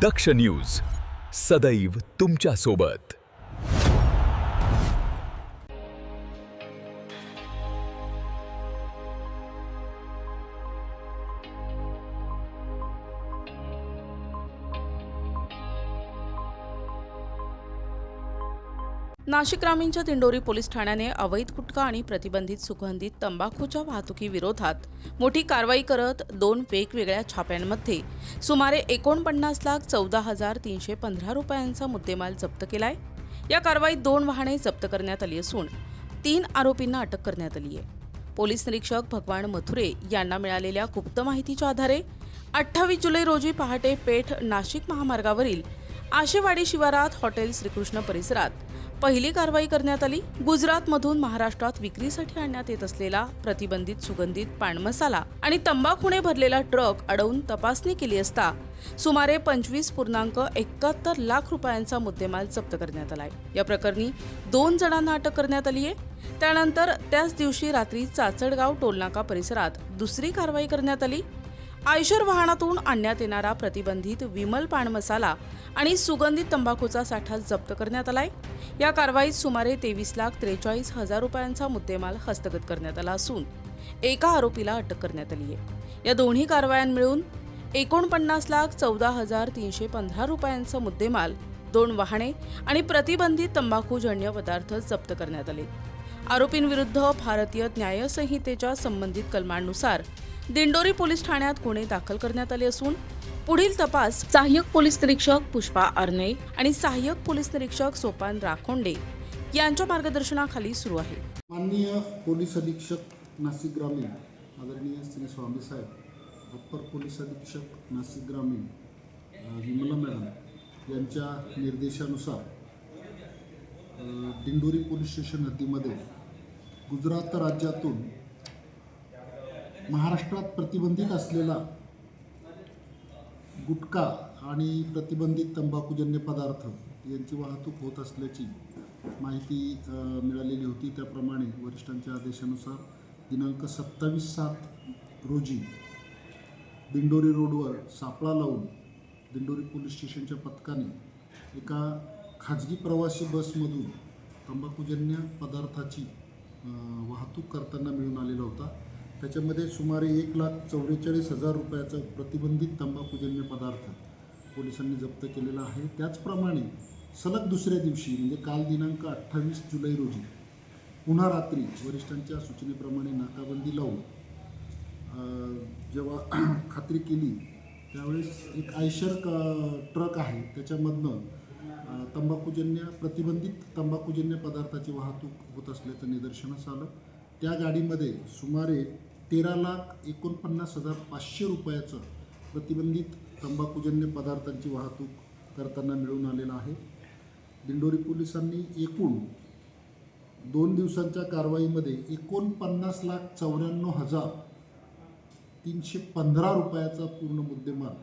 दक्ष news सदैव तुमच्या सोबत। नाशिक ग्रामीणच्या दिंडोरी पोलीस ठाण्याने अवैध गुटखा आणि प्रतिबंधित सुगंधित तंबाखूच्या वाहतुकीविरोधात मोठी कारवाई करत 2 वेगवेगळ्या छाप्यांमध्ये सुमारे 49,14,315 रुपयांचा मुद्देमाल जप्त केलाय। या कारवाईत 2 वाहने जप्त करण्यात आली असून 3 आरोपींना अटक करण्यात आली आहे। पोलीस निरीक्षक भगवान मथुरे यांना मिळालेल्या गुप्त माहितीच्या आधारे 28 जुलै रोजी पहाटे पेठ नाशिक महामार्गावरील आशेवाडी शिवारात हॉटेल श्रीकृष्ण परिसरात पहिली कारवाई करण्यात आली। गुजरातमधून महाराष्ट्रात विक्रीसाठी आणण्यात येत असलेला प्रतिबंधित सुगंधित पान मसाला आणि तंबाखूने भरलेला ट्रक अडवून तपासणी केली असता सुमारे 25.71 लाख रुपयांचा मुद्देमाल जप्त करण्यात आलाय। या प्रकरणी 2 जणांना अटक करण्यात आली आहे। त्यानंतर त्याच दिवशी रात्री चाचडगाव टोलनाका परिसरात दुसरी कारवाई करण्यात आली। आयशर वाहनातून आणण्यात येणारा प्रतिबंधित विमल पान मसाला आणि सुगंधित तंबाखूचा साठा जप्त करण्यात आलाय। या कारवाईत सुमारे 23,43,000 रुपयांचा मुद्देमाल हस्तगत करण्यात आला असून एका आरोपीला अटक करण्यात आली आहे। या दोन्ही कारवायांत मिळून 49,14,315 रुपयांचा मुद्देमाल, 2 वाहने आणि प्रतिबंधित तंबाखूजन्य पदार्थ जप्त करण्यात आले। आरोपींविरुद्ध भारतीय न्याय संहितेच्या संबंधित कलमांनुसार दिंडोरी पोलीस ठाण्यात गुन्हे दाखल करण्यात आले असून पुढील तपास सहाय्यक पोलीस निरीक्षक पुष्पा अर्णे आणि सहाय्यक पोलीस निरीक्षक सोपान राखोंडे यांच्या मार्गदर्शनाखाली सुरू आहे। माननीय पोलीस अधीक्षक नाशिक ग्रामीण आदरणीय श्री स्वामी साहेब, अप्पर पोलीस अधीक्षक नाशिक ग्रामीण विमला मॅडम यांच्या निर्देशानुसार दिंडोरी पोलीस स्टेशन हद्दीमध्ये गुजरात राज्यातून महाराष्ट्रात प्रतिबंधित असलेला गुटखा आणि प्रतिबंधित तंबाखूजन्य पदार्थ यांची वाहतूक होत असल्याची माहिती मिळालेली होती। त्याप्रमाणे वरिष्ठांच्या आदेशानुसार दिनांक 27/7 रोजी दिंडोरी रोडवर सापळा लावून दिंडोरी पोलीस स्टेशनच्या पथकाने एका खाजगी प्रवासी बसमधून तंबाखूजन्य पदार्थाची वाहतूक करताना मिळून आलेला होता। त्याच्यामध्ये सुमारे 1,44,000 रुपयाचा प्रतिबंधित तंबाखूजन्य पदार्थ पोलिसांनी जप्त केलेला आहे। त्याचप्रमाणे सलग दुसऱ्या दिवशी म्हणजे काल दिनांक 28 जुलै रोजी पुन्हा रात्री वरिष्ठांच्या सूचनेप्रमाणे नाकाबंदी लावून जेव्हा खात्री केली त्यावेळेस एक आयशर ट्रक आहे त्याच्यामधनं प्रतिबंधित तंबाखूजन्य पदार्थाची वाहतूक होत असल्याचं निदर्शनास आलं। त्या गाडीमध्ये सुमारे 13,49,500 रुपयाचं प्रतिबंधित तंबाखूजन्य पदार्थांची वाहतूक करताना मिळून आलेला आहे। दिंडोरी पोलिसांनी एकूण 2 दिवसांच्या कारवाईमध्ये 49,94,315 रुपयाचा पूर्ण मुद्देमाल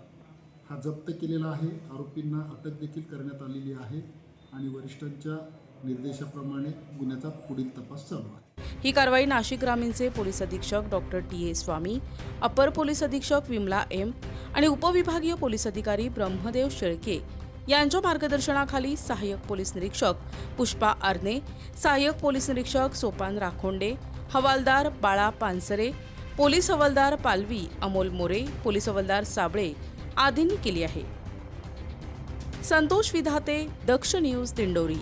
हा जप्त केलेला आहे। आरोपींना अटक देखील करण्यात आलेली आहे आणि वरिष्ठांच्या निर्देशाप्रमाणे गुन्ह्याचा पुढील तपास चालू आहे। ही कारवाई नाशिक ग्रामीणचे पोलीस अधीक्षक doctor T A Swami, upper police अधीक्षक विमला एम आणि उपविभागीय पोलीस अधिकारी ब्रह्मदेव शेळके यांच्या मार्गदर्शनाखाली सहाय्यक पोलीस निरीक्षक पुष्पा अर्णे, सहाय्यक पोलीस निरीक्षक सोपान राखोंडे, हवालदार बाळा पानसरे, पोलीस हवालदार पालवी अमोल मोरे, पोलीस हवालदार साबळे आदींनी केली आहे। संतोष विधाते, दक्ष न्यूज, दिंडोरी।